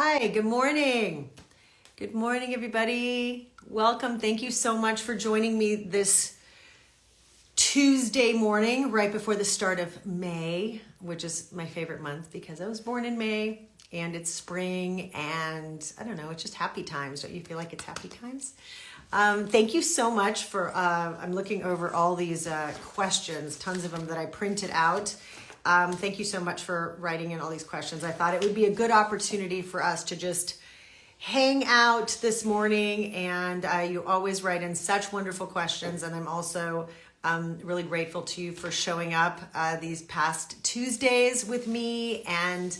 Hi, good morning. Good morning, everybody. Welcome. Thank you so much for joining me this Tuesday morning, right before the start of May, which is my favorite month because I was born in May and it's spring and I don't know, it's just happy times. Don't you feel like it's happy times? Thank you so much for, I'm looking over all these questions, tons of them that I printed out. Thank you so much for writing in all these questions. I thought it would be a good opportunity for us to just hang out this morning, and you always write in such wonderful questions, and I'm also really grateful to you for showing up these past Tuesdays with me and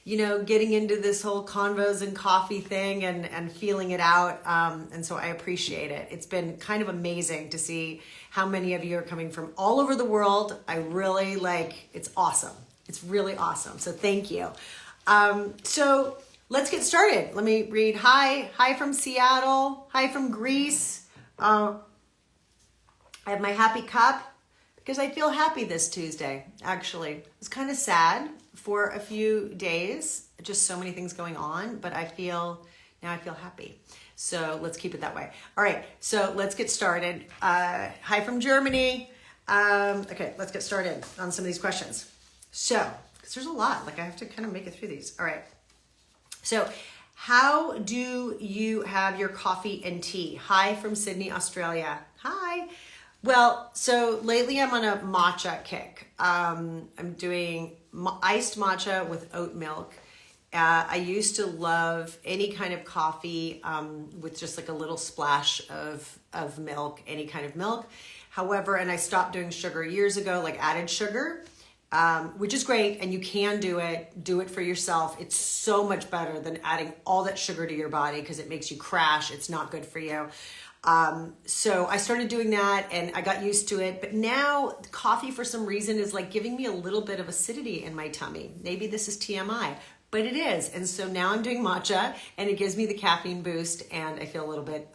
getting into this whole convos and coffee thing and feeling it out. And so I appreciate it. It's been kind of amazing to see how many of you are coming from all over the world. I really it's awesome. It's really awesome. So thank you. So let's get started. Let me read. Hi from Seattle. Hi from Greece. I have my happy cup because I feel happy this Tuesday, actually. It was kind of sad for a few days, just so many things going on, but now I feel happy. So let's keep it that way. All right, so let's get started. Hi from Germany. Okay, let's get started on some of these questions. So, because there's a lot, I have to kind of make it through these. All right, so how do you have your coffee and tea? Hi from Sydney, Australia. Hi. Well, so lately I'm on a matcha kick. I'm doing iced matcha with oat milk. I used to love any kind of coffee with just a little splash of milk, any kind of milk. However, and I stopped doing sugar years ago, added sugar, which is great. And you can do it for yourself. It's so much better than adding all that sugar to your body because it makes you crash. It's not good for you. So I started doing that and I got used to it, but now coffee for some reason is giving me a little bit of acidity in my tummy. Maybe this is TMI, but it is. And so now I'm doing matcha and it gives me the caffeine boost and I feel a little bit,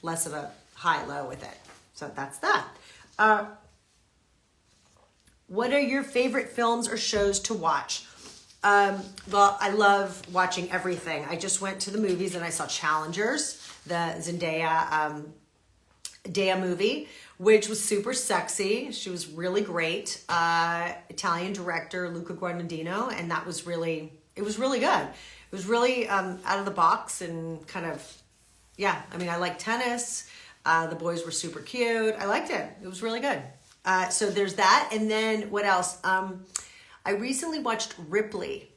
less of a high-low with it. So that's that. What are your favorite films or shows to watch? Well, I love watching everything. I just went to the movies and I saw Challengers, the Zendaya Dea movie, which was super sexy. She was really great. Italian director Luca Guadagnino, and it was really good. It was really out of the box and kind of, I like tennis. The boys were super cute. I liked it. It was really good. So there's that. And then what else? I recently watched Ripley,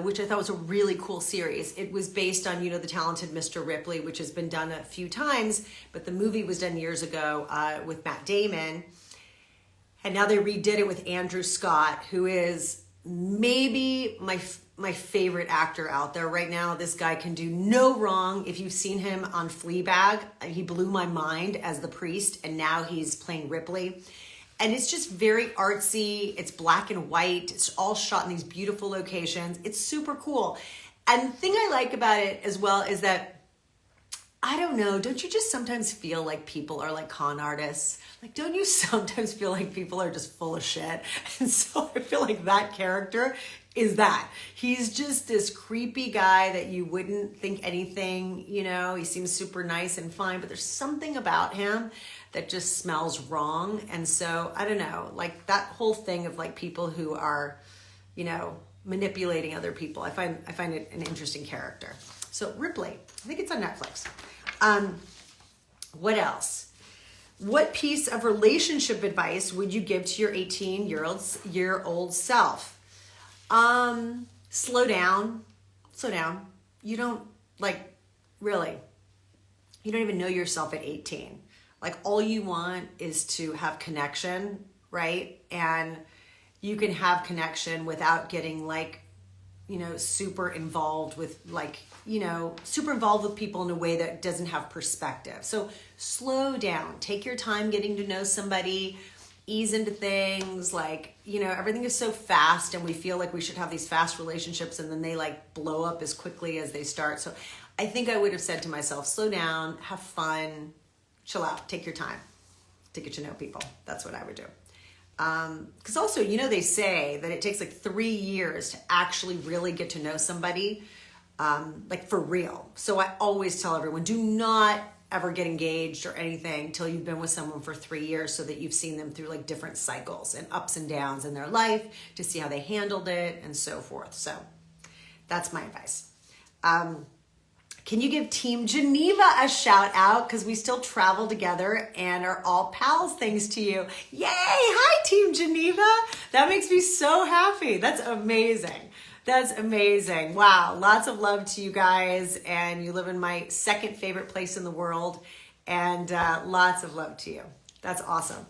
which I thought was a really cool series. It was based on, the talented Mr. Ripley, which has been done a few times, but the movie was done years ago with Matt Damon. And now they redid it with Andrew Scott, who is maybe my favorite actor out there right now. This guy can do no wrong. If you've seen him on Fleabag, he blew my mind as the priest, and now he's playing Ripley. And it's just very artsy. It's black and white. It's all shot in these beautiful locations. It's super cool. And the thing I like about it as well is that, I don't know, don't you just sometimes feel like people are like con artists? Don't you sometimes feel like people are just full of shit? And so I feel like that character is that. He's just this creepy guy that you wouldn't think anything, he seems super nice and fine, but there's something about him that just smells wrong. And so, I don't know, that whole thing of people who are, manipulating other people. I find it an interesting character. So Ripley, I think it's on Netflix. What else? What piece of relationship advice would you give to your 18-year-old self? Slow down. You don't really, you don't even know yourself at 18. All you want is to have connection, right? And you can have connection without getting super involved with super involved with people in a way that doesn't have perspective. So slow down, take your time getting to know somebody, ease into things. Everything is so fast and we feel like we should have these fast relationships and then they blow up as quickly as they start. So I think I would have said to myself, slow down, have fun, chill out, take your time to get to know people. That's what I would do. Because also, they say that it takes 3 years to actually really get to know somebody. like for real. So I always tell everyone, do not ever get engaged or anything till you've been with someone for 3 years, so that you've seen them through like different cycles and ups and downs in their life, to see how they handled it and so forth. So that's my advice. Can you give Team Geneva a shout out? Because we still travel together and are all pals thanks to you. Yay! Hi, Team Geneva. That makes me so happy. That's amazing. That's amazing. Wow. Lots of love to you guys. And you live in my second favorite place in the world. And lots of love to you. That's awesome.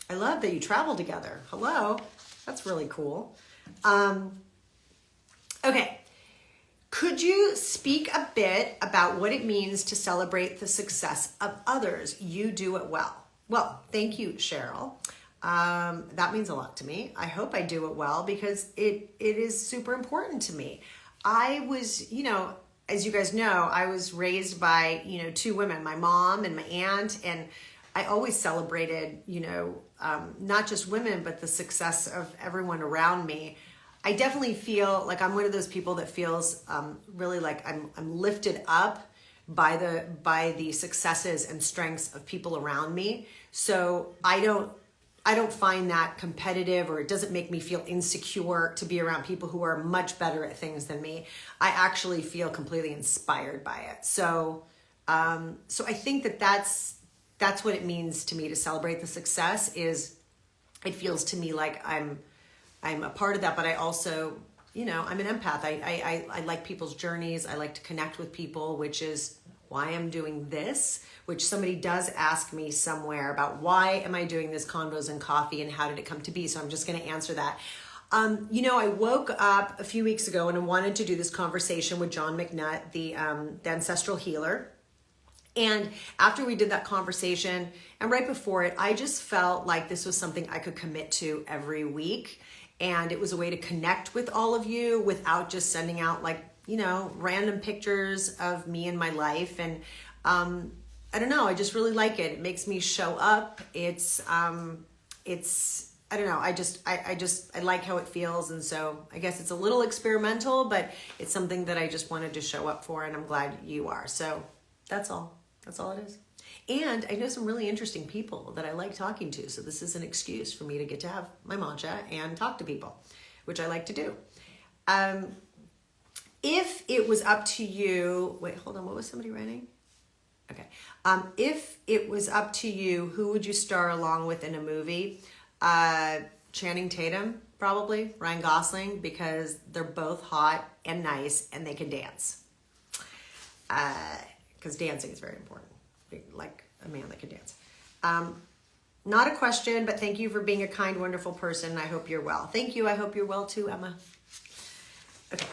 I love that you travel together. Hello. That's really cool. Okay. Could you speak a bit about what it means to celebrate the success of others? You do it well. Well, thank you, Cheryl. That means a lot to me. I hope I do it well, because it is super important to me. I was, as you guys know, I was raised by, 2 women, my mom and my aunt, and I always celebrated, not just women, but the success of everyone around me. I definitely feel like I'm one of those people that feels really like I'm lifted up by the successes and strengths of people around me. So I don't find that competitive, or it doesn't make me feel insecure to be around people who are much better at things than me. I actually feel completely inspired by it. So I think that's what it means to me to celebrate the success. Is it feels to me like I'm a part of that, but I also, I'm an empath. I like people's journeys. I like to connect with people, which is why I'm doing this, which somebody does ask me somewhere about why am I doing this Convos and Coffee and how did it come to be? So I'm just going to answer that. I woke up a few weeks ago and I wanted to do this conversation with John McNutt, the ancestral healer. And after we did that conversation and right before it, I just felt like this was something I could commit to every week. And it was a way to connect with all of you without just sending out random pictures of me and my life. And I don't know, I just really like it. It makes me show up. I don't know, I like how it feels. And so I guess it's a little experimental, but it's something that I just wanted to show up for, and I'm glad you are. So that's all it is. And I know some really interesting people that I like talking to. So this is an excuse for me to get to have my matcha and talk to people, which I like to do. If it was up to you, wait, hold on. What was somebody writing? Okay. If it was up to you, who would you star along with in a movie? Channing Tatum, probably. Ryan Gosling, because they're both hot and nice and they can dance. Because dancing is very important. Like a man that can dance. Not a question, but thank you for being a kind, wonderful person. I hope you're well. Thank you. I hope you're well too, Emma. Okay.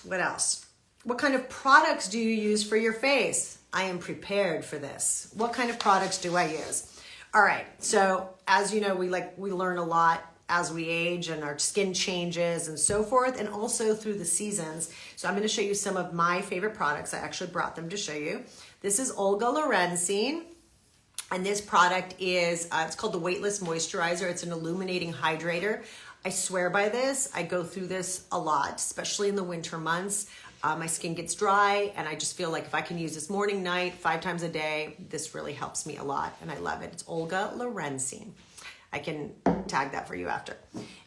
What else? What kind of products do you use for your face? I am prepared for this. What kind of products do I use? All right. So as you know, we learn a lot as we age and our skin changes and so forth, and also through the seasons. So I'm going to show you some of my favorite products. I actually brought them to show you. This is Olga Lorenzine, and this product is, it's called the Weightless Moisturizer. It's an illuminating hydrator. I swear by this. I go through this a lot, especially in the winter months. My skin gets dry, and I just feel like if I can use this morning, night, 5 times a day, this really helps me a lot, and I love it. It's Olga Lorenzine. I can tag that for you after.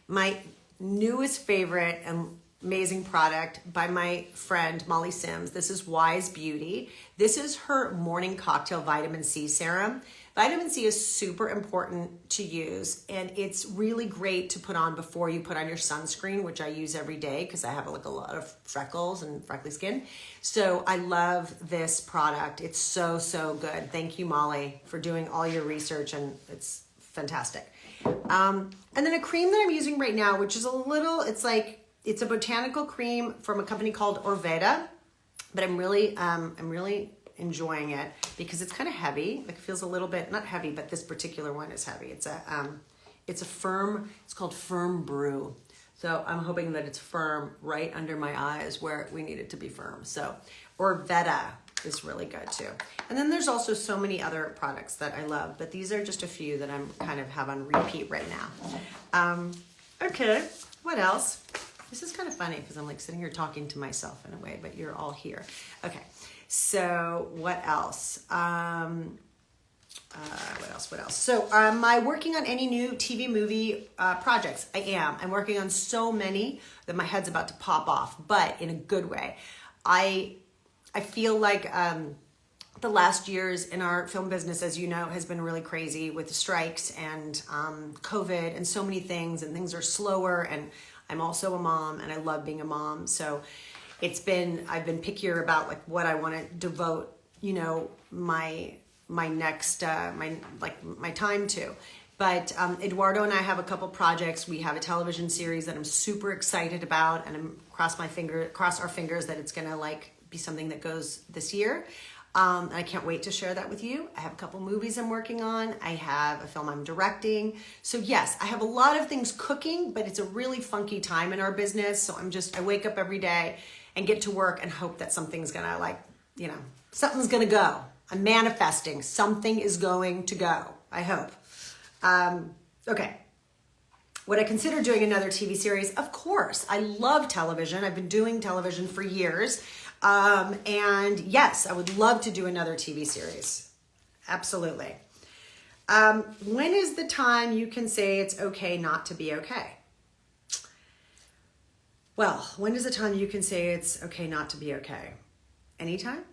My newest favorite and amazing product by my friend Molly Sims. This is Wise Beauty. This is her morning cocktail vitamin C serum. Vitamin C is super important to use, and it's really great to put on before you put on your sunscreen, which I use every day because I have a lot of freckles and freckly skin. So I love this product. It's so, so good. Thank you, Molly, for doing all your research, and it's fantastic. And then a cream that I'm using right now, which is it's a botanical cream from a company called Orveda, but I'm really enjoying it because it's kind of heavy. Like it feels a little bit, not heavy, but this particular one is heavy. It's called Firm Brew. So I'm hoping that it's firm right under my eyes where we need it to be firm. So Orveda is really good too. And then there's also so many other products that I love, but these are just a few that I'm kind of have on repeat right now. Okay, what else? This is kind of funny because I'm like sitting here talking to myself in a way, but you're all here. Okay, so what else? What else? So am I working on any new TV movie projects? I am. I'm working on so many that my head's about to pop off, but in a good way. I feel like the last years in our film business, as you know, has been really crazy with the strikes and COVID and so many things, and things are slower, and I'm also a mom and I love being a mom. So I've been pickier about like what I want to devote, my next, my time to. But Eduardo and I have a couple projects. We have a television series that I'm super excited about, and I'm cross our fingers that it's gonna be something that goes this year. And I can't wait to share that with you. I have a couple movies I'm working on. I have a film I'm directing. So yes, I have a lot of things cooking, but it's a really funky time in our business. So I wake up every day and get to work and hope that something's gonna something's gonna go. I'm manifesting. Something is going to go. I hope. Okay. Would I consider doing another TV series? Of course. I love television. I've been doing television for years. And yes, I would love to do another TV series. Absolutely. When is the time you can say it's okay not to be okay? Well, when is the time you can say it's okay not to be okay? Anytime?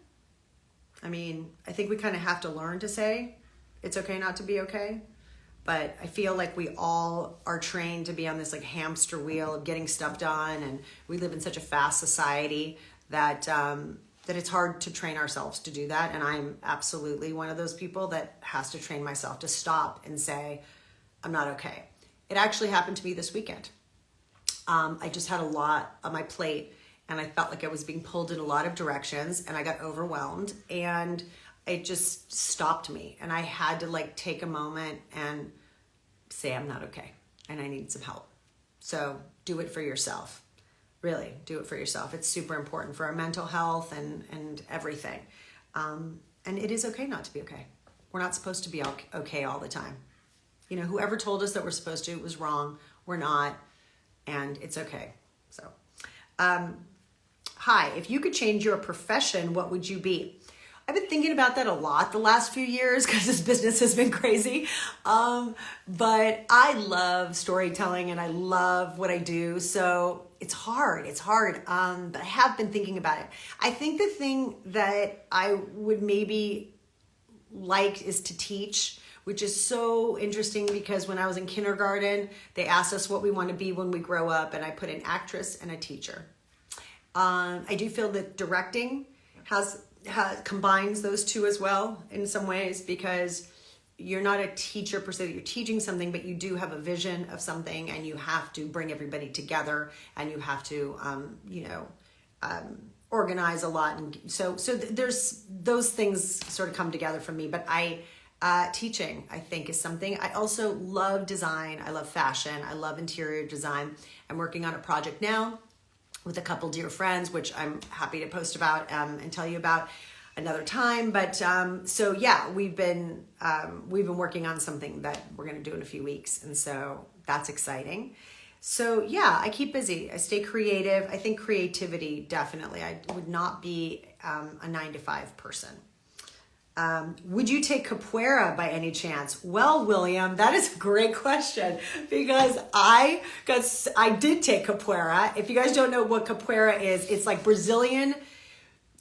I mean, I think we kind of have to learn to say it's okay not to be okay. But I feel like we all are trained to be on this hamster wheel of getting stuff done. And we live in such a fast society that it's hard to train ourselves to do that. And I'm absolutely one of those people that has to train myself to stop and say, I'm not okay. It actually happened to me this weekend. I just had a lot on my plate, and I felt like I was being pulled in a lot of directions, and I got overwhelmed, and it just stopped me. And I had to take a moment and say, I'm not okay and I need some help. So do it for yourself. Really do it for yourself. It's super important for our mental health and everything. And it is okay not to be okay. We're not supposed to be okay all the time. Whoever told us that we're supposed to was wrong. We're not, and it's okay. So, hi, if you could change your profession, what would you be? I've been thinking about that a lot the last few years because this business has been crazy. But I love storytelling and I love what I do. So it's hard. But I have been thinking about it. I think the thing that I would maybe like is to teach, which is so interesting because when I was in kindergarten, they asked us what we want to be when we grow up. And I put an actress and a teacher. I do feel that directing combines those two as well in some ways, because you're not a teacher per se, you're teaching something, but you do have a vision of something, and you have to bring everybody together, and you have to organize a lot, and so there's those things sort of come together for me. But teaching, I think, is something. I also love design. I love fashion. I love interior design. I'm working on a project now with a couple dear friends, which I'm happy to post about and tell you about another time. But so yeah, we've been working on something that we're going to do in a few weeks, and so that's exciting. So yeah, I keep busy. I stay creative. I think creativity, definitely. I would not be a 9-to-5 person. Would you take capoeira by any chance? Well, William, that is a great question, because I did take capoeira. If you guys don't know what capoeira is, it's like Brazilian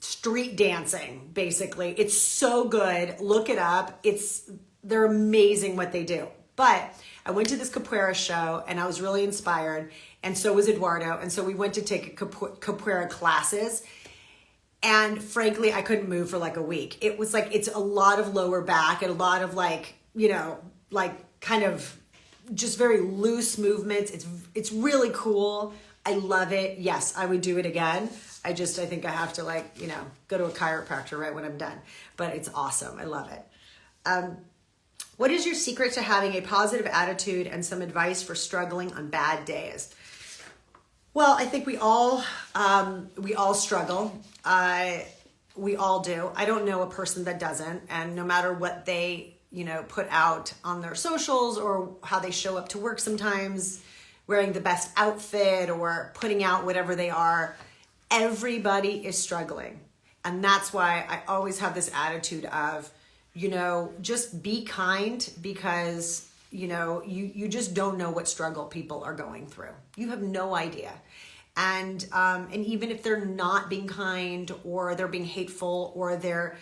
street dancing, basically. It's so good. Look it up. They're amazing what they do. But I went to this capoeira show and I was really inspired, and so was Eduardo. And so we went to take capoeira classes. And frankly, I couldn't move for like a week. It was it's a lot of lower back and a lot of kind of just very loose movements. It's really cool. I love it. Yes, I would do it again. I think I have to go to a chiropractor right when I'm done. But it's awesome. I love it. What is your secret to having a positive attitude and some advice for struggling on bad days? Well, I think we all struggle. We all do. I don't know a person that doesn't. And no matter what they, put out on their socials or how they show up to work sometimes, wearing the best outfit or putting out whatever they are. Everybody is struggling. And that's why I always have this attitude of, just be kind, because, you just don't know what struggle people are going through. You have no idea. And even if they're not being kind or they're being hateful or they're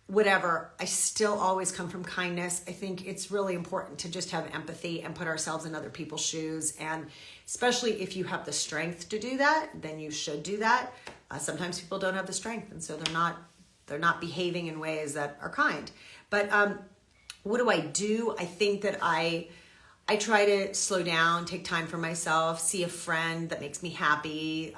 whatever, I still always come from kindness. I think it's really important to just have empathy and put ourselves in other people's shoes. And especially if you have the strength to do that, then you should do that. Sometimes people don't have the strength, and so they're not behaving in ways that are kind. But what do? I think that I try to slow down, take time for myself, see a friend that makes me happy,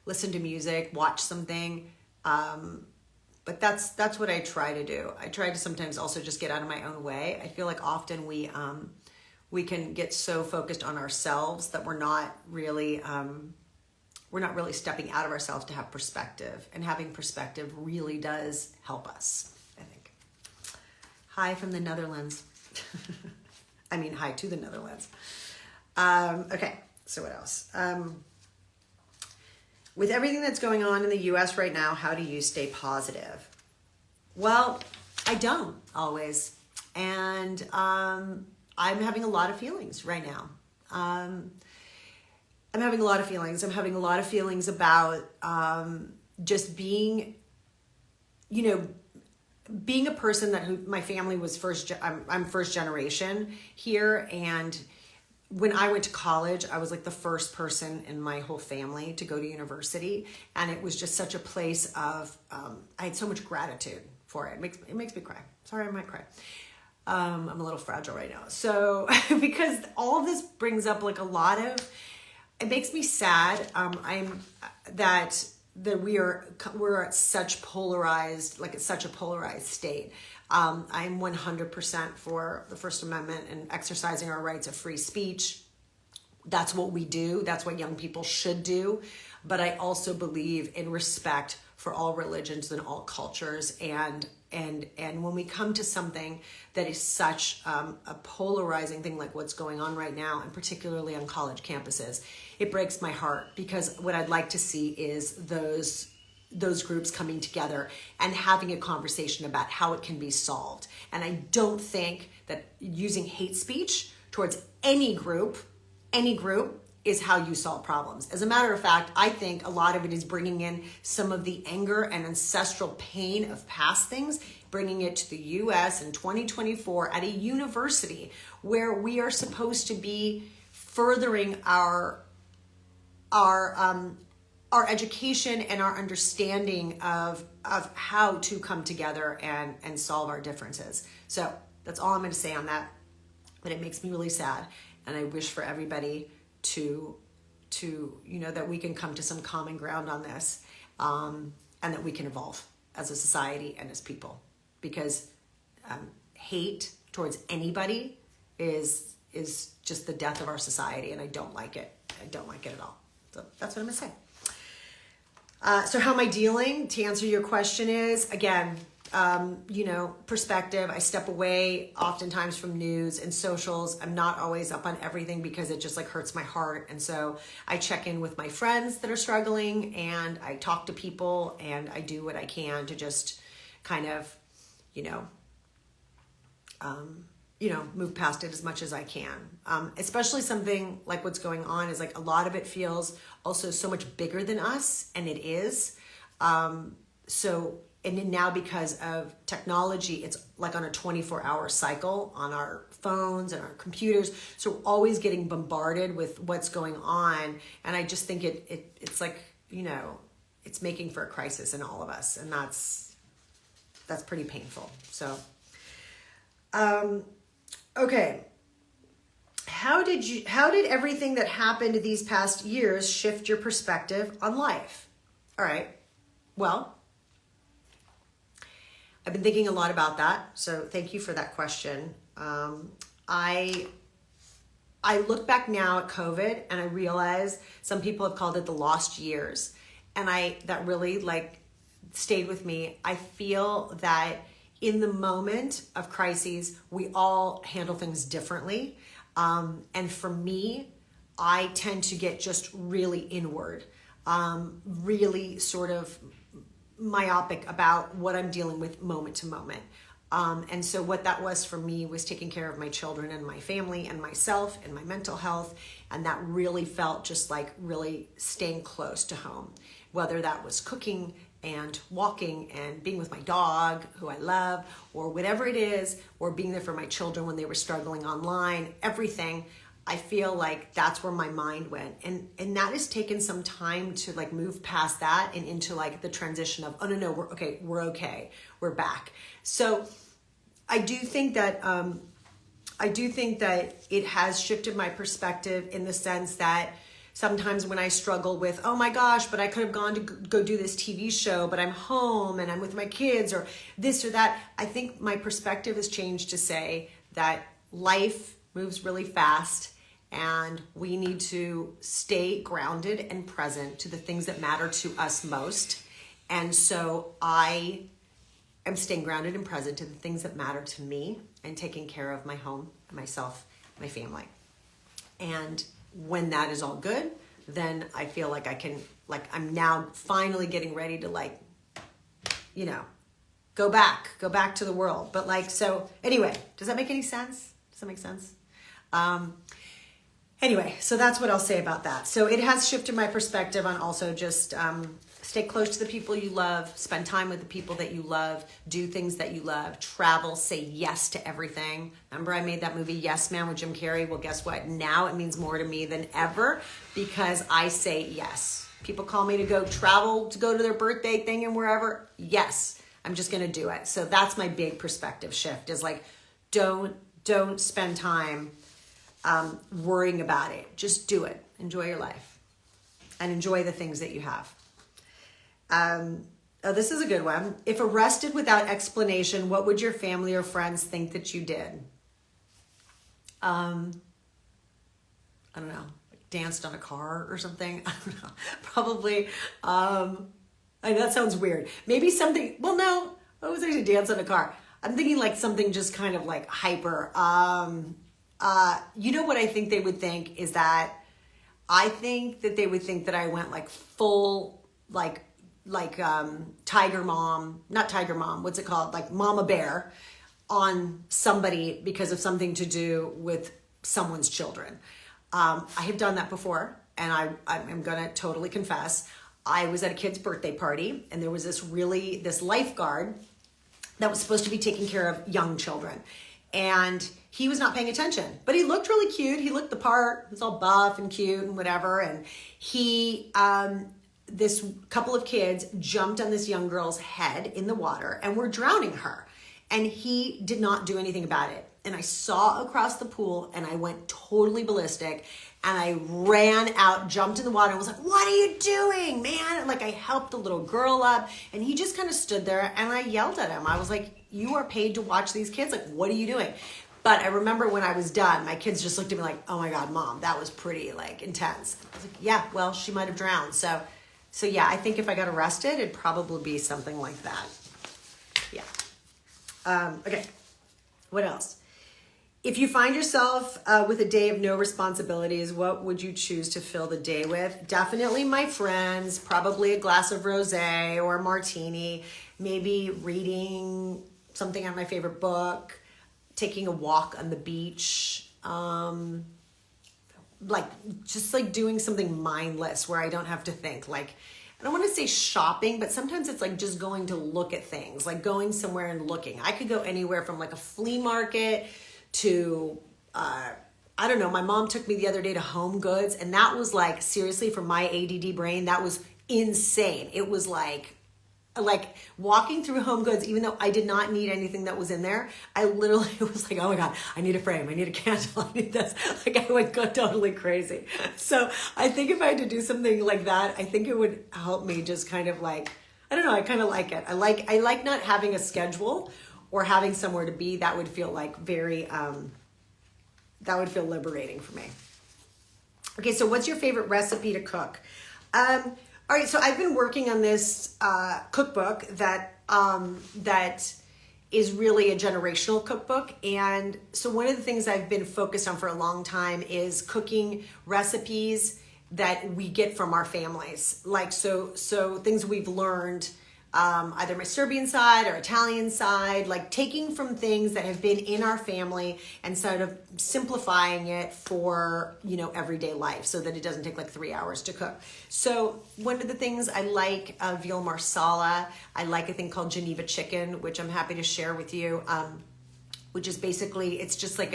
listen to music, watch something. But that's what I try to do. I try to sometimes also just get out of my own way. I feel like often we can get so focused on ourselves that we're not really stepping out of ourselves to have perspective. And having perspective really does help us, I think. Hi from the Netherlands. I mean, hi to the Netherlands. Okay, so what else? With everything that's going on in the US right now, how do you stay positive? Well, I don't always. And I'm having a lot of feelings right now. I'm having a lot of feelings. I'm having a lot of feelings about just being, being a person my family was I'm first generation here. And when I went to college, I was like the first person in my whole family to go to university. And it was just such a place of, I had so much gratitude for it. It makes me cry. Sorry, I might cry. I'm a little fragile right now. So, because all of this brings up like it makes me sad. That we're at such polarized, like it's such a polarized state. I'm 100% for the First Amendment and exercising our rights of free speech. That's what we do. That's what young people should do. But I also believe in respect for all religions and all cultures. And when we come to something that is such a polarizing thing like what's going on right now, and particularly on college campuses, it breaks my heart, because what I'd like to see is those groups coming together and having a conversation about how it can be solved. And I don't think that using hate speech towards any group is how you solve problems. As a matter of fact, I think a lot of it is bringing in some of the anger and ancestral pain of past things, bringing it to the US in 2024 at a university where we are supposed to be furthering our education and our understanding of how to come together and solve our differences. So that's all I'm going to say on that. But it makes me really sad, and I wish for everybody to that we can come to some common ground on this, and that we can evolve as a society and as people, because hate towards anybody is just the death of our society, and I don't like it. I don't like it at all. So that's what I'm gonna say. So how am I dealing? To answer your question is, again, perspective. I step away oftentimes from news and socials. I'm not always up on everything because it just like hurts my heart. And so I check in with my friends that are struggling, and I talk to people, and I do what I can to just kind of, move past it as much as I can. Especially something like what's going on is like a lot of it feels also so much bigger than us, and it is. And then now because of technology, it's like on a 24-hour cycle on our phones and our computers. So we're always getting bombarded with what's going on. And I just think it's like, it's making for a crisis in all of us. And that's pretty painful. So, okay. How did everything that happened these past years shift your perspective on life? All right. Well, I've been thinking a lot about that, so thank you for that question. I look back now at COVID, and I realize some people have called it the lost years, and that really stayed with me. I feel that in the moment of crises, we all handle things differently, and for me, I tend to get just really inward, really sort of myopic about what I'm dealing with moment to moment. And so what that was for me was taking care of my children and my family and myself and my mental health. And that really felt just like really staying close to home, whether that was cooking and walking and being with my dog, who I love, or whatever it is, or being there for my children when they were struggling online, everything. I feel like that's where my mind went. And that has taken some time to like move past that and into like the transition of, oh no, we're okay. We're back. So I do think that it has shifted my perspective in the sense that sometimes when I struggle with, oh my gosh, but I could have gone to go do this TV show, but I'm home and I'm with my kids or this or that. I think my perspective has changed to say that life moves really fast and we need to stay grounded and present to the things that matter to us most. And so I am staying grounded and present to the things that matter to me and taking care of my home, myself, my family. And when that is all good, then I feel like I can, like I'm now finally getting ready to like, you know, go back to the world. But like, so anyway, does that make any sense? Does that make sense? Anyway, so that's what I'll say about that. So it has shifted my perspective on also just stay close to the people you love, spend time with the people that you love, do things that you love, travel, say yes to everything. Remember I made that movie Yes Man with Jim Carrey? Well, guess what? Now it means more to me than ever because I say yes. People call me to go travel, to go to their birthday thing and wherever. Yes, I'm just going to do it. So that's my big perspective shift is like, don't spend time worrying about it. Just do it. Enjoy your life and enjoy the things that you have. Oh, this is a good one. If arrested without explanation, what would your family or friends think that you did? I don't know, like danced on a car or something. I don't know. Probably. I know that sounds weird. Maybe something, well, no, what was I to dance on a car? I'm thinking like something just kind of like hyper. You know what I think they would think is that I think that they would think that I went like full, like tiger mom, not tiger mom, what's it called? Like mama bear on somebody because of something to do with someone's children. I have done that before and I'm going to totally confess. I was at a kid's birthday party and there was this lifeguard that was supposed to be taking care of young children. And he was not paying attention, but he looked really cute. He looked the part. He was all buff and cute and whatever. And he, this couple of kids jumped on this young girl's head in the water and were drowning her. And he did not do anything about it. And I saw across the pool and I went totally ballistic and I ran out, jumped in the water and was like, what are you doing, man? And like I helped the little girl up and he just kind of stood there and I yelled at him. I was like, you are paid to watch these kids. Like, what are you doing? But I remember when I was done, my kids just looked at me like, oh my God, Mom, that was pretty like intense. I was like, yeah, well, she might've drowned. So yeah, I think if I got arrested, it'd probably be something like that. Yeah. Okay. What else? If you find yourself with a day of no responsibilities, what would you choose to fill the day with? Definitely my friends, probably a glass of rosé or a martini, maybe reading something on my favorite book, taking a walk on the beach, like just like doing something mindless where I don't have to think. Like, I don't want to say shopping, but sometimes it's like just going to look at things, like going somewhere and looking. I could go anywhere from like a flea market to, I don't know, my mom took me the other day to Home Goods and that was like, seriously, for my ADD brain, that was insane. It was like walking through Home Goods, even though I did not need anything that was in there, I literally was like, oh my God, I need a frame, I need a candle, I need this. Like I would go totally crazy. So I think if I had to do something like that, I think it would help me just kind of like, I don't know, I kind of like it. I like not having a schedule or having somewhere to be. That would feel like very, that would feel liberating for me. Okay, so what's your favorite recipe to cook? All right, so I've been working on this cookbook that is really a generational cookbook. And so one of the things I've been focused on for a long time is cooking recipes that we get from our families. Like, so things we've learned, either my Serbian side or Italian side, like taking from things that have been in our family and sort of simplifying it for, everyday life so that it doesn't take like 3 hours to cook. So one of the things I like, veal marsala, I like a thing called Geneva chicken, which I'm happy to share with you, which is basically, it's just like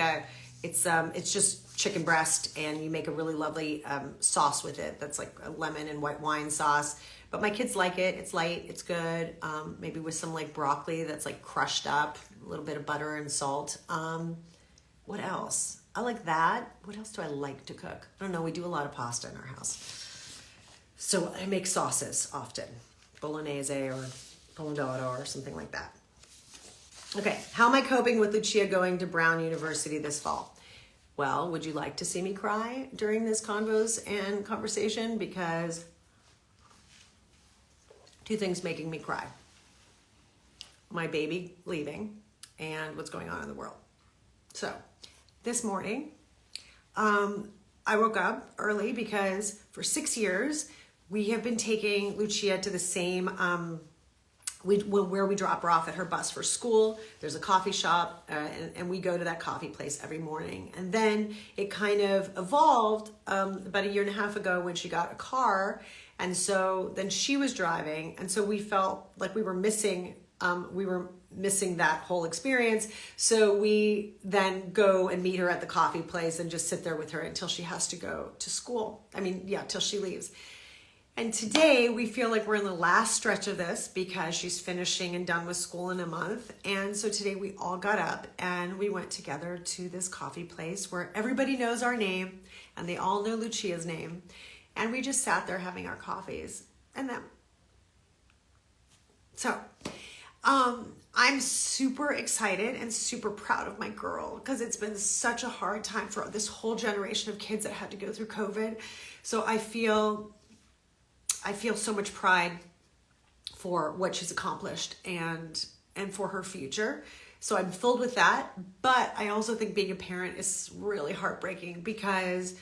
it's just chicken breast, and you make a really lovely sauce with it. That's like a lemon and white wine sauce. But my kids like it. It's light. It's good. Maybe with some like broccoli that's like crushed up, a little bit of butter and salt. What else? I like that. What else do I like to cook? I don't know. We do a lot of pasta in our house. So I make sauces often. Bolognese or pomodoro or something like that. Okay. How am I coping with Lucia going to Brown University this fall? Well, would you like to see me cry during this convos and conversation? Because two things making me cry: my baby leaving and what's going on in the world. So this morning, I woke up early because for 6 years, we have been taking Lucia to the same, where we drop her off at her bus for school. There's a coffee shop, and we go to that coffee place every morning. And then it kind of evolved about 1.5 years ago when she got a car. And so then she was driving, and so we felt like we were missing that whole experience. So we then go and meet her at the coffee place and just sit there with her until she has to go to school. Till she leaves. And today we feel like we're in the last stretch of this because she's finishing and done with school in a month. And so today we all got up and we went together to this coffee place where everybody knows our name and they all know Lucia's name. And we just sat there having our coffees. And then, so I'm super excited and super proud of my girl because it's been such a hard time for this whole generation of kids that had to go through COVID. So I feel so much pride for what she's accomplished and for her future. So I'm filled with that. But I also think being a parent is really heartbreaking because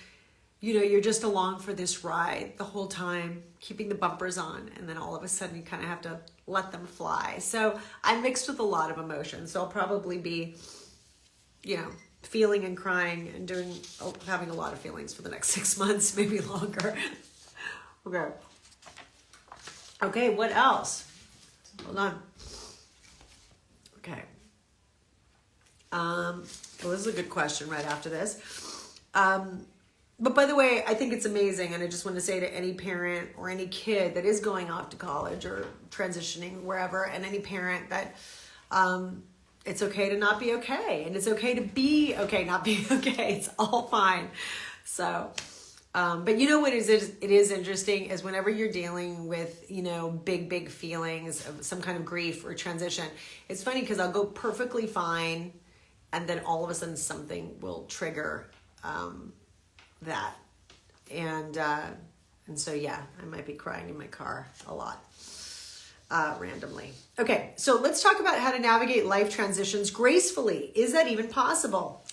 you're just along for this ride the whole time, keeping the bumpers on, and then all of a sudden you kind of have to let them fly. So I'm mixed with a lot of emotions. So I'll probably be, feeling and crying and having a lot of feelings for the next 6 months, maybe longer. Okay, what else? Hold on. Okay. Well, this is a good question right after this. But by the way, I think it's amazing, and I just want to say to any parent or any kid that is going off to college or transitioning wherever, and any parent that it's okay to not be okay, and it's okay to be okay, not be okay. It's all fine. So, but what it is interesting is whenever you're dealing with, big feelings of some kind of grief or transition, it's funny because I'll go perfectly fine, and then all of a sudden something will trigger that. And so, yeah, I might be crying in my car a lot, randomly. Okay. So let's talk about how to navigate life transitions gracefully. Is that even possible?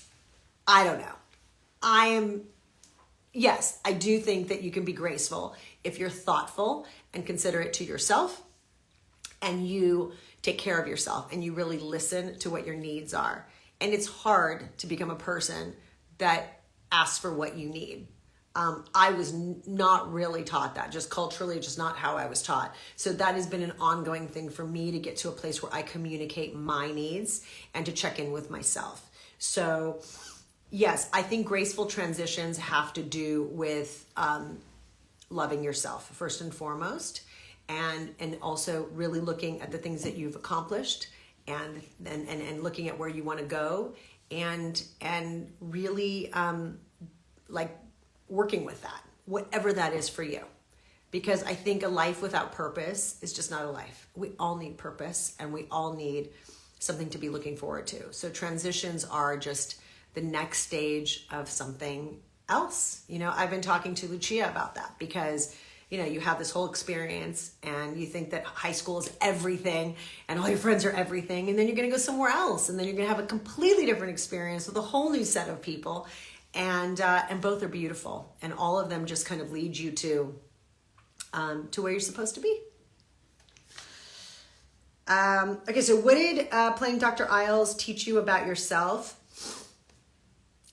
I don't know. Yes, I do think that you can be graceful if you're thoughtful and considerate to yourself, and you take care of yourself and you really listen to what your needs are. And it's hard to become a person that ask for what you need. I was not really taught that, just culturally, just not how I was taught. So that has been an ongoing thing for me to get to a place where I communicate my needs and to check in with myself. So yes, I think graceful transitions have to do with loving yourself first and foremost, and also really looking at the things that you've accomplished and looking at where you want to go, and really like working with that, whatever that is for you. Because I think a life without purpose is just not a life. We all need purpose, and we all need something to be looking forward to. So transitions are just the next stage of something else. I've been talking to Lucia about that because you have this whole experience and you think that high school is everything and all your friends are everything, and then you're going to go somewhere else, and then you're going to have a completely different experience with a whole new set of people, and both are beautiful, and all of them just kind of lead you to where you're supposed to be. Okay, so what did playing Dr. Isles teach you about yourself?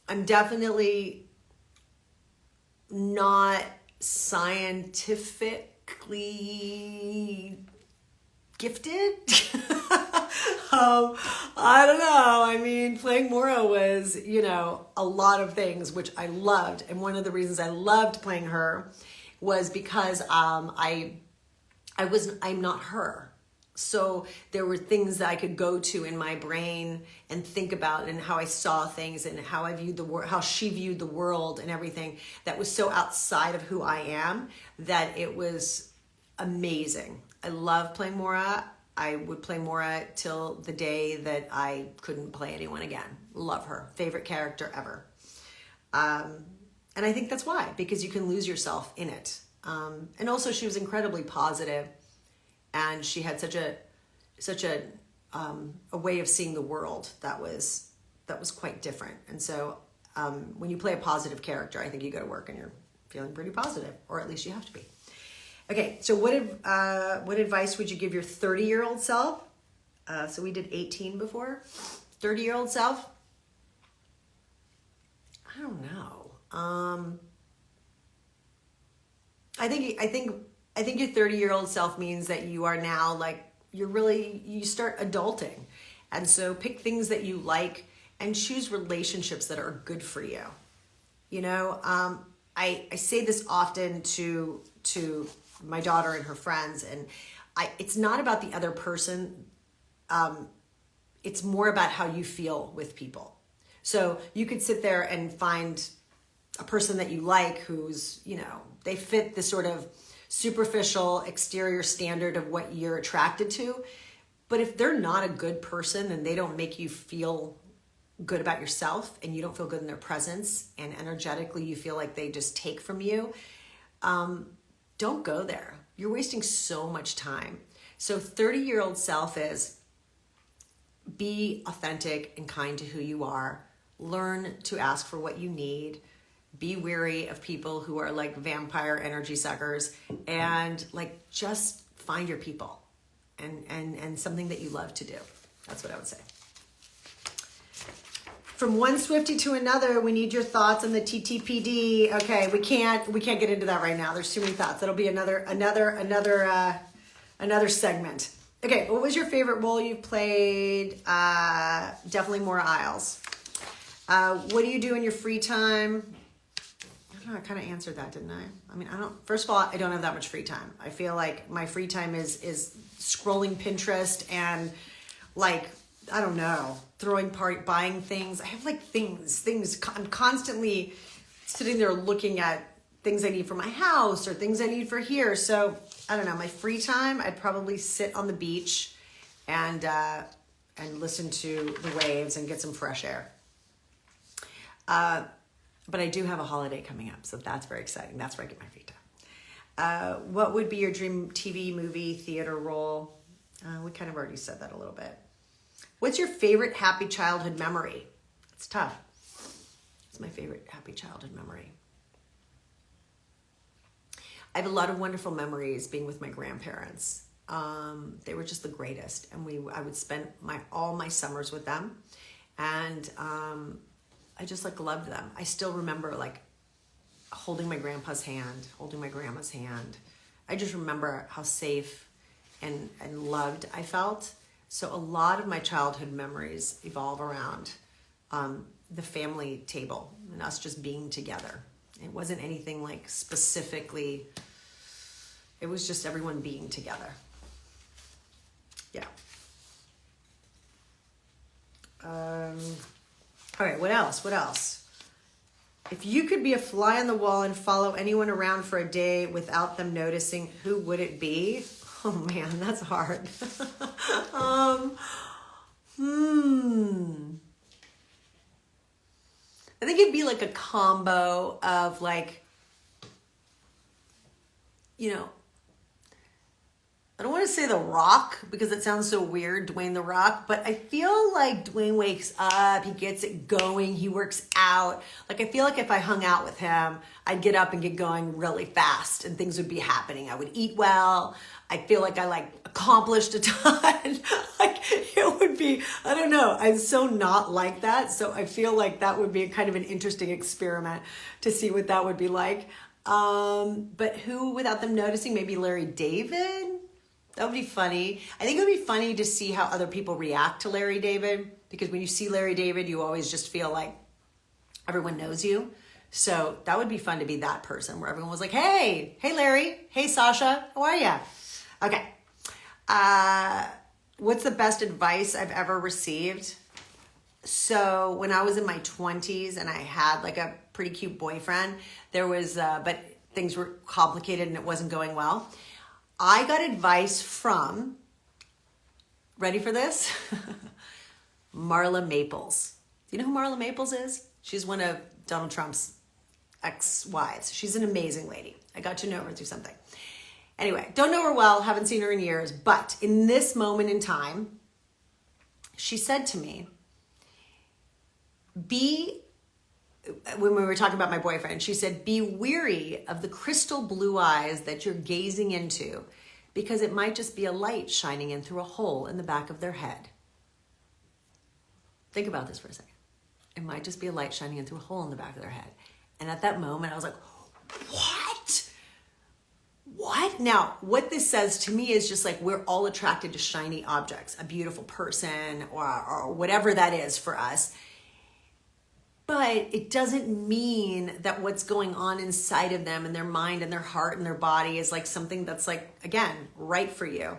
I'm definitely not scientifically gifted. I don't know. I mean, playing Mora was, a lot of things which I loved. And one of the reasons I loved playing her was because I'm not her. So there were things that I could go to in my brain and think about, and how I saw things and how I viewed the world, how she viewed the world and everything that was so outside of who I am, that it was amazing. I love playing Mora. I would play Mora till the day that I couldn't play anyone again. Love her. Favorite character ever. And I think that's why, because you can lose yourself in it. And also she was incredibly positive. And she had such a way of seeing the world that was quite different. And so when you play a positive character, I think you go to work and you're feeling pretty positive, or at least you have to be. Okay, so what advice would you give your 30-year-old self? So we did 18 before. 30-year-old self? I don't know. I think your 30-year-old self means that you are now you start adulting. And so pick things that you like and choose relationships that are good for you. I say this often to my daughter and her friends, and it's not about the other person. It's more about how you feel with people. So you could sit there and find a person that you like who's, they fit the sort of superficial exterior standard of what you're attracted to. But if they're not a good person and they don't make you feel good about yourself, and you don't feel good in their presence, and energetically you feel like they just take from you, don't go there. You're wasting so much time. So 30-year-old self is be authentic and kind to who you are. Learn to ask for what you need. Be wary of people who are like vampire energy suckers, and just find your people and something that you love to do. That's what I would say. From one Swiftie to another, we need your thoughts on the TTPD. Okay, we can't get into that right now. There's too many thoughts. That'll be another segment. Okay, what was your favorite role you've played? Definitely Mora Isles. What do you do in your free time? I kind of answered that, didn't I? I mean, first of all, I don't have that much free time. I feel like my free time is scrolling Pinterest and I don't know, buying things. I have things. I'm constantly sitting there looking at things I need for my house or things I need for here. So I don't know, my free time, I'd probably sit on the beach and listen to the waves and get some fresh air. But I do have a holiday coming up, so that's very exciting. That's where I get my free time. What would be your dream TV, movie, theater role? We kind of already said that a little bit. What's your favorite happy childhood memory? It's tough. It's my favorite happy childhood memory. I have a lot of wonderful memories being with my grandparents. They were just the greatest, and I would spend all my summers with them, and I just loved them. I still remember holding my grandpa's hand, holding my grandma's hand. I just remember how safe and loved I felt. So a lot of my childhood memories evolve around the family table and us just being together. It wasn't anything specifically, it was just everyone being together. Yeah. All right, what else? If you could be a fly on the wall and follow anyone around for a day without them noticing, who would it be? Oh man, that's hard. I think it'd be a combo of you know, I don't want to say The Rock because it sounds so weird, Dwayne The Rock, but I feel like Dwayne wakes up, he gets it going, he works out. Like, I feel like if I hung out with him, I'd get up and get going really fast and things would be happening. I would eat well. I feel like I accomplished a ton. Like, it would be, I don't know. I'm so not like that. So I feel like that would be kind of an interesting experiment to see what that would be like. But who, without them noticing, maybe Larry David? That would be funny. I think it would be funny to see how other people react to Larry David, because when you see Larry David, you always just feel like everyone knows you. So that would be fun to be that person where everyone was like, hey Larry, hey Sasha, how are you? Okay. What's the best advice I've ever received? So when I was in my 20s and I had like a pretty cute boyfriend, there was, but things were complicated and it wasn't going well. I got advice from, ready for this? Marla Maples. Do you know who Marla Maples is? She's one of Donald Trump's ex-wives. She's an amazing lady. I got to know her through something. Anyway, don't know her well, haven't seen her in years, but in this moment in time, she said to me, when we were talking about my boyfriend, she said, be weary of the crystal blue eyes that you're gazing into, because it might just be a light shining in through a hole in the back of their head. Think about this for a second. It might just be a light shining in through a hole in the back of their head. And at that moment, I was like, what? What? Now, what this says to me is just like we're all attracted to shiny objects, a beautiful person or whatever that is for us. But it doesn't mean that what's going on inside of them and their mind and their heart and their body is like something that's like, again, right for you.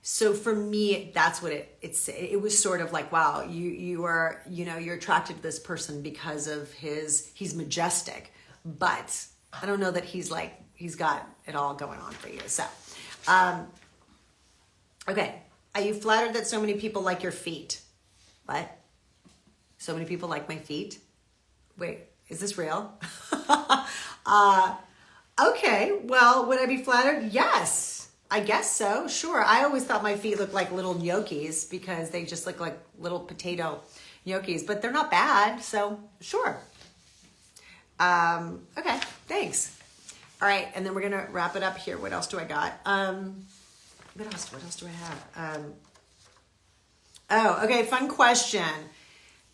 So for me, that's what it was sort of like, wow, you're attracted to this person because of he's majestic, but I don't know that he's got it all going on for you. So, okay. Are you flattered that so many people like your feet? What? So many people like my feet? Wait, is this real? Okay, well, would I be flattered? Yes, I guess so, sure. I always thought my feet looked like little gnocchis because they just look like little potato gnocchis, but they're not bad, so sure. Okay, thanks. All right, and then we're gonna wrap it up here. What else do I got? What else do I have? Okay, fun question.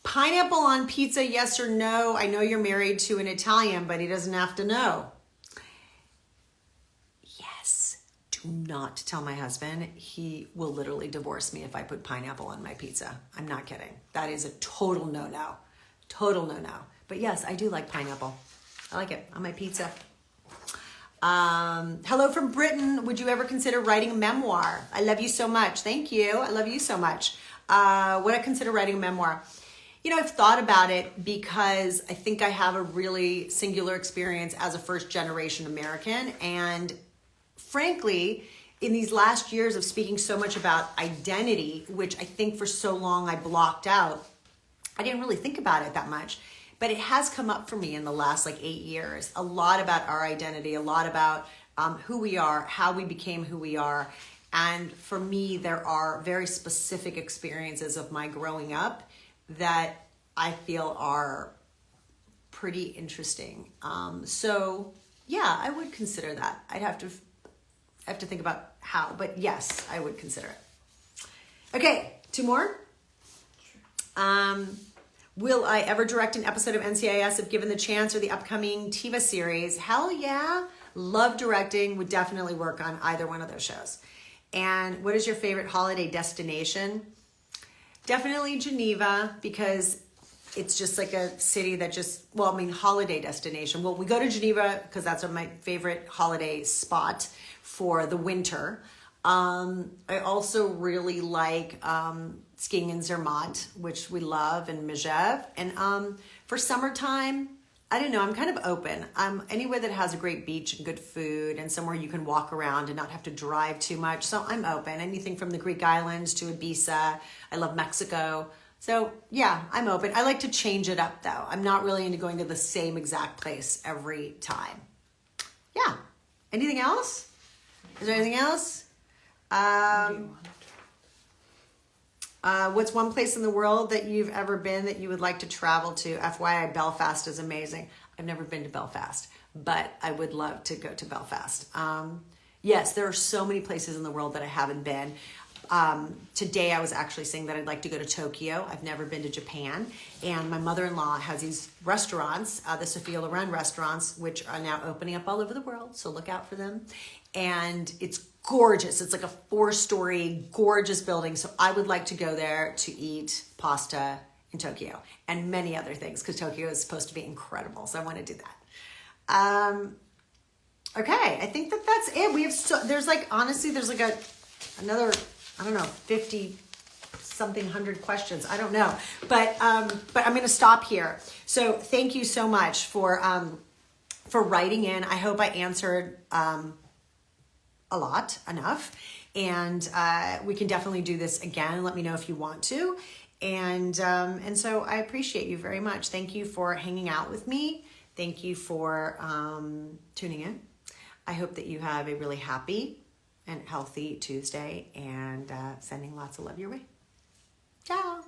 Pineapple on pizza, yes or no? I know you're married to an Italian, but he doesn't have to know. Yes. Do not tell my husband. He will literally divorce me if I put pineapple on my pizza. I'm not kidding. That is a total no-no. Total no-no. But yes, I do like pineapple. I like it on my pizza. Hello from Britain. Would you ever consider writing a memoir? I love you so much. Thank you. I love you so much. Would I consider writing a memoir? You know, I've thought about it because I think I have a really singular experience as a first-generation American. And frankly, in these last years of speaking so much about identity, which I think for so long I blocked out, I didn't really think about it that much. But it has come up for me in the last 8 years. A lot about our identity, a lot about who we are, how we became who we are. And for me, there are very specific experiences of my growing up that I feel are pretty interesting. So yeah, I would consider that. I'd have to think about how, but yes, I would consider it. Okay, 2 more. Will I ever direct an episode of NCIS if given the chance, or the upcoming TIVA series? Hell yeah. Love directing, would definitely work on either one of those shows. And what is your favorite holiday destination? Definitely Geneva, because it's just like a city that holiday destination. Well, we go to Geneva because that's my favorite holiday spot for the winter. I also really like skiing in Zermatt, which we love, and Megève. And for summertime, I don't know, I'm kind of open. Anywhere that has a great beach and good food and somewhere you can walk around and not have to drive too much. So I'm open. Anything from the Greek islands to Ibiza. I love Mexico. So yeah, I'm open. I like to change it up though. I'm not really into going to the same exact place every time. Yeah. Anything else? Is there anything else? What's one place in the world that you've ever been that you would like to travel to? FYI, Belfast is amazing. I've never been to Belfast, but I would love to go to Belfast. Yes, there are so many places in the world that I haven't been. Today I was actually saying that I'd like to go to Tokyo. I've never been to Japan. And my mother-in-law has these restaurants, the Sophia Loren restaurants, which are now opening up all over the world. So look out for them. And it's gorgeous. It's like a 4-story gorgeous building. So I would like to go there to eat pasta in Tokyo and many other things because Tokyo is supposed to be incredible. So I want to do that. Okay, I think that's it. We have there's like, honestly, there's like another, I don't know, 50 something 100 questions. I don't know, but I'm going to stop here. So thank you so much for writing in. I hope I answered a lot, enough, and we can definitely do this again. Let me know if you want to, and so I appreciate you very much. Thank you for hanging out with me. Thank you for tuning in. I hope that you have a really happy and healthy Tuesday, and sending lots of love your way. Ciao.